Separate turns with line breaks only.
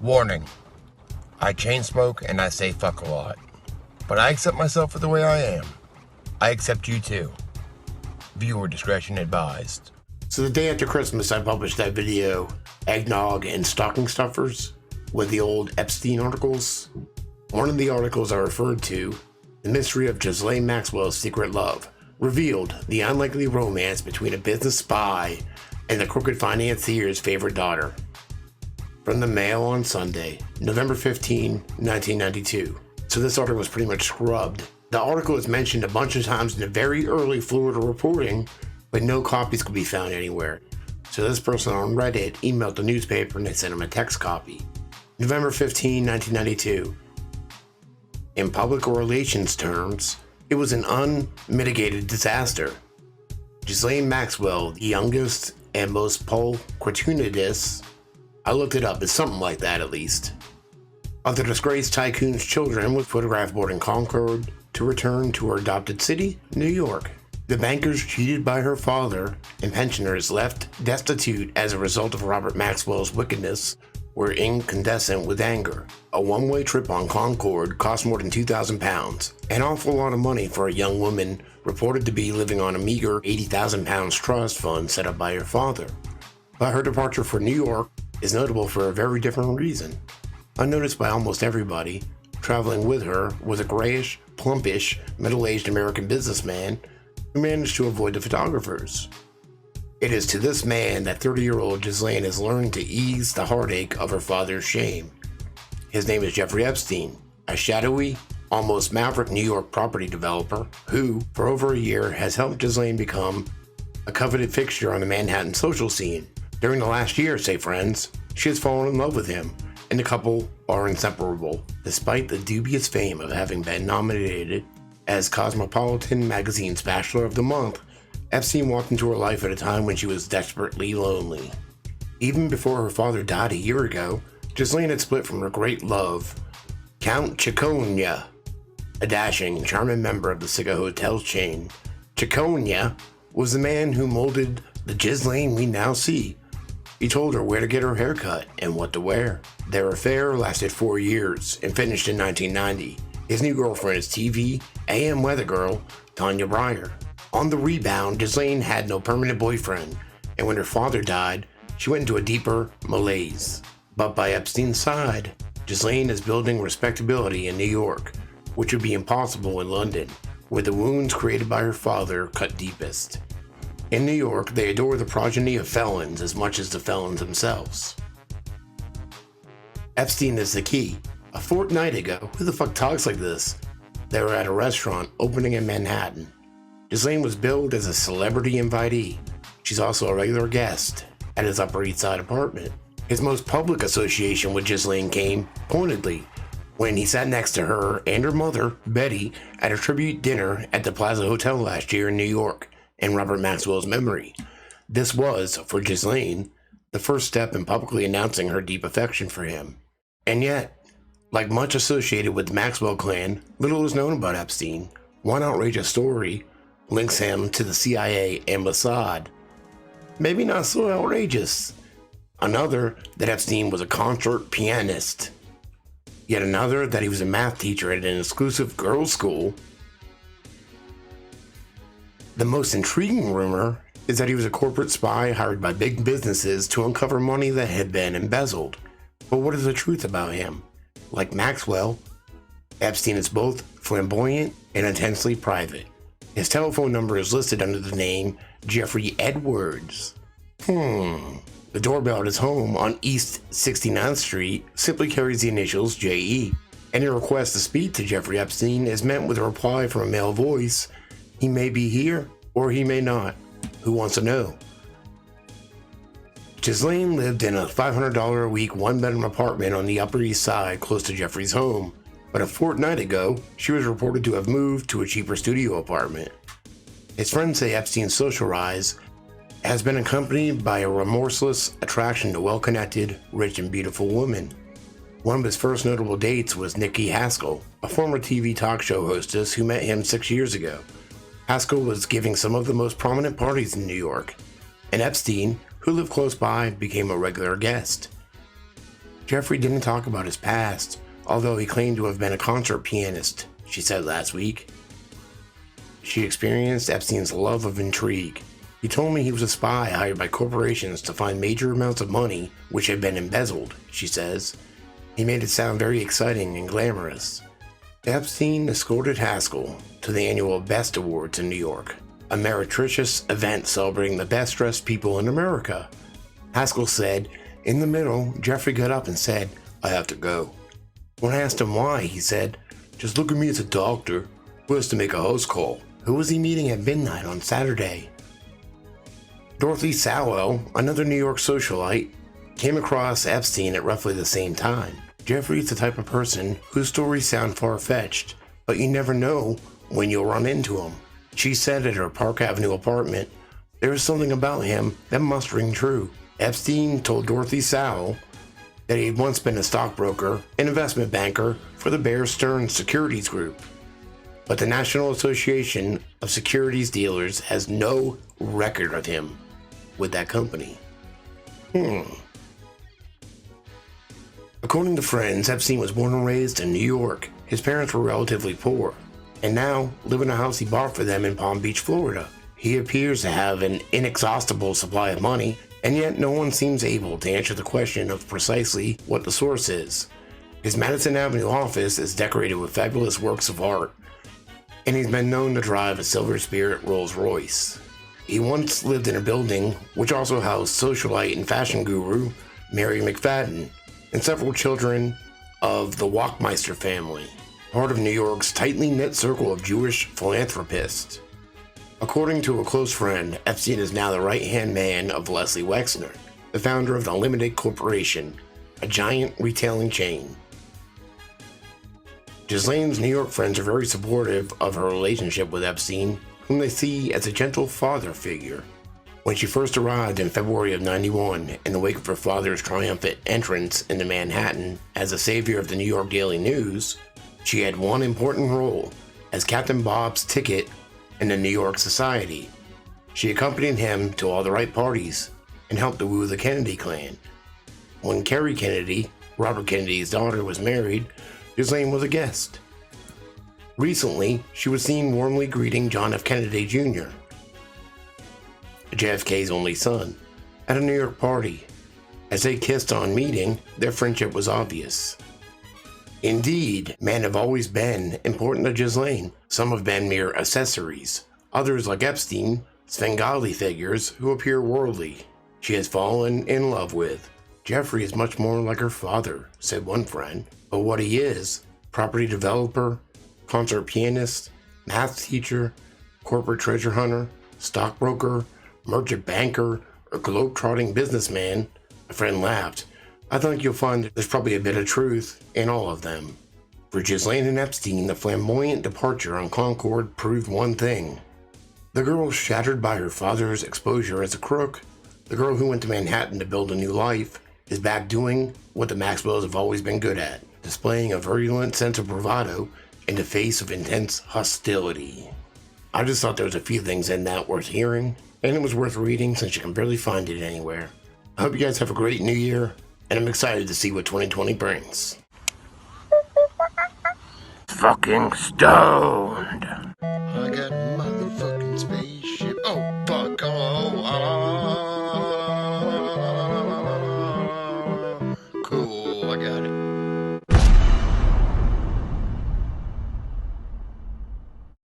Warning. I chain smoke and I say fuck a lot. But I accept myself for the way I am. I accept you too. Viewer discretion advised.
So the day after Christmas, I published that video, Eggnog and Stocking Stuffers, with the old Epstein articles. One of the articles I referred to, The Mystery of Ghislaine Maxwell's Secret Love, revealed the unlikely romance between a business spy and the crooked financier's favorite daughter. From the Mail on Sunday, November 15, 1992. So this article was pretty much scrubbed. The article was mentioned a bunch of times in the very early Florida reporting, but no copies could be found anywhere. So this person on Reddit emailed the newspaper and they sent him a text copy. November 15, 1992. In public relations terms, it was an unmitigated disaster. Ghislaine Maxwell, the youngest and most pulchritudinous, I looked it up, it's something like that at least, of the disgraced tycoon's children, was photographed boarding Concord to return to her adopted city, New York. The bankers cheated by her father and pensioners left destitute as a result of Robert Maxwell's wickedness were incandescent with anger. A one-way trip on Concord cost more than £2,000, an awful lot of money for a young woman reported to be living on a meager £80,000 trust fund set up by her father. But her departure for New York is notable for a very different reason. Unnoticed by almost everybody, traveling with her was a grayish, plumpish, middle-aged American businessman who managed to avoid the photographers. It is to this man that 30-year-old Ghislaine has learned to ease the heartache of her father's shame. His name is Jeffrey Epstein, a shadowy, almost maverick New York property developer who, for over a year, has helped Ghislaine become a coveted fixture on the Manhattan social scene. During the last year, say friends, she has fallen in love with him, and the couple are inseparable, despite the dubious fame of having been nominated as Cosmopolitan Magazine's Bachelor of the Month. Epstein walked into her life at a time when she was desperately lonely. Even before her father died a year ago, Ghislaine had split from her great love, Count Ciconia, a dashing, charming member of the Siga Hotels chain. Ciconia was the man who molded the Ghislaine we now see. He told her where to get her hair cut and what to wear. Their affair lasted 4 years and finished in 1990. His new girlfriend is TV AM weather girl Tanya Breyer. On the rebound, Ghislaine had no permanent boyfriend, and when her father died, she went into a deeper malaise. But by Epstein's side, Ghislaine is building respectability in New York, which would be impossible in London, where the wounds created by her father cut deepest. In New York, they adore the progeny of felons as much as the felons themselves. Epstein is the key. A fortnight ago, who the fuck talks like this? They were at a restaurant opening in Manhattan. Ghislaine was billed as a celebrity invitee. She's also a regular guest at his Upper East Side apartment. His most public association with Ghislaine came, pointedly, when he sat next to her and her mother, Betty, at a tribute dinner at the Plaza Hotel last year in New York, in Robert Maxwell's memory. This was, for Ghislaine, the first step in publicly announcing her deep affection for him. And yet, like much associated with the Maxwell clan, little is known about Epstein. One outrageous story links him to the CIA and Mossad. Maybe not so outrageous. Another, that Epstein was a concert pianist. Yet another, that he was a math teacher at an exclusive girls' school. The most intriguing rumor is that he was a corporate spy hired by big businesses to uncover money that had been embezzled. But what is the truth about him? Like Maxwell, Epstein is both flamboyant and intensely private. His telephone number is listed under the name Jeffrey Edwards. The doorbell at his home on East 69th Street simply carries the initials JE. Any request to speak to Jeffrey Epstein is met with a reply from a male voice. He may be here, or he may not. Who wants to know? Ghislaine lived in a $500 a week one-bedroom apartment on the Upper East Side close to Jeffrey's home, but a fortnight ago, she was reported to have moved to a cheaper studio apartment. His friends say Epstein's social rise has been accompanied by a remorseless attraction to well-connected, rich, and beautiful women. One of his first notable dates was Nikki Haskell, a former TV talk show hostess who met him 6 years ago. Haskell was giving some of the most prominent parties in New York, and Epstein, who lived close by, became a regular guest. Jeffrey didn't talk about his past, although he claimed to have been a concert pianist, she said last week. She experienced Epstein's love of intrigue. He told me he was a spy hired by corporations to find major amounts of money which had been embezzled, she says. He made it sound very exciting and glamorous. Epstein escorted Haskell to the annual Best Awards in New York, a meretricious event celebrating the best-dressed people in America. Haskell said, in the middle, Jeffrey got up and said, "I have to go." When I asked him why, he said, "Just look at me as a doctor who has to make a house call." Who was he meeting at midnight on Saturday? Dorothy Sowell, another New York socialite, came across Epstein at roughly the same time. Jeffrey's the type of person whose stories sound far-fetched, but you never know when you'll run into him. She said at her Park Avenue apartment, there is something about him that must ring true. Epstein told Dorothy Sowell that he had once been a stockbroker and investment banker for the Bear Stearns Securities Group, but the National Association of Securities Dealers has no record of him with that company. According to friends, Epstein was born and raised in New York. His parents were relatively poor, and now live in a house he bought for them in Palm Beach, Florida. He appears to have an inexhaustible supply of money, and yet no one seems able to answer the question of precisely what the source is. His Madison Avenue office is decorated with fabulous works of art, and he's been known to drive a Silver Spirit Rolls Royce. He once lived in a building which also housed socialite and fashion guru Mary McFadden and several children of the Walkmeister family, part of New York's tightly knit circle of Jewish philanthropists. According to a close friend, Epstein is now the right-hand man of Leslie Wexner, the founder of the Limited Corporation, a giant retailing chain. Ghislaine's New York friends are very supportive of her relationship with Epstein, whom they see as a gentle father figure. When she first arrived in February of '91, in the wake of her father's triumphant entrance into Manhattan as a savior of the New York Daily News, she had one important role as Captain Bob's ticket in the New York society. She accompanied him to all the right parties and helped to woo the Kennedy clan. When Kerry Kennedy, Robert Kennedy's daughter, was married, Ghislaine was a guest. Recently, she was seen warmly greeting John F. Kennedy Jr., JFK's only son, at a New York party. As they kissed on meeting, their friendship was obvious. Indeed, men have always been important to Ghislaine. Some have been mere accessories. Others, like Epstein, Svengali figures who appear worldly. She has fallen in love with. Jeffrey is much more like her father, said one friend. But what he is, property developer, concert pianist, math teacher, corporate treasure hunter, stockbroker, merchant banker, or globe-trotting businessman, a friend laughed. I think you'll find that there's probably a bit of truth in all of them. For Ghislaine and Epstein, the flamboyant departure on Concord proved one thing. The girl shattered by her father's exposure as a crook, the girl who went to Manhattan to build a new life, is back doing what the Maxwells have always been good at, displaying a virulent sense of bravado in the face of intense hostility. I just thought there was a few things in that worth hearing, and it was worth reading since you can barely find it anywhere. I hope you guys have a great new year, and I'm excited to see what 2020 brings. Fucking stoned.
I got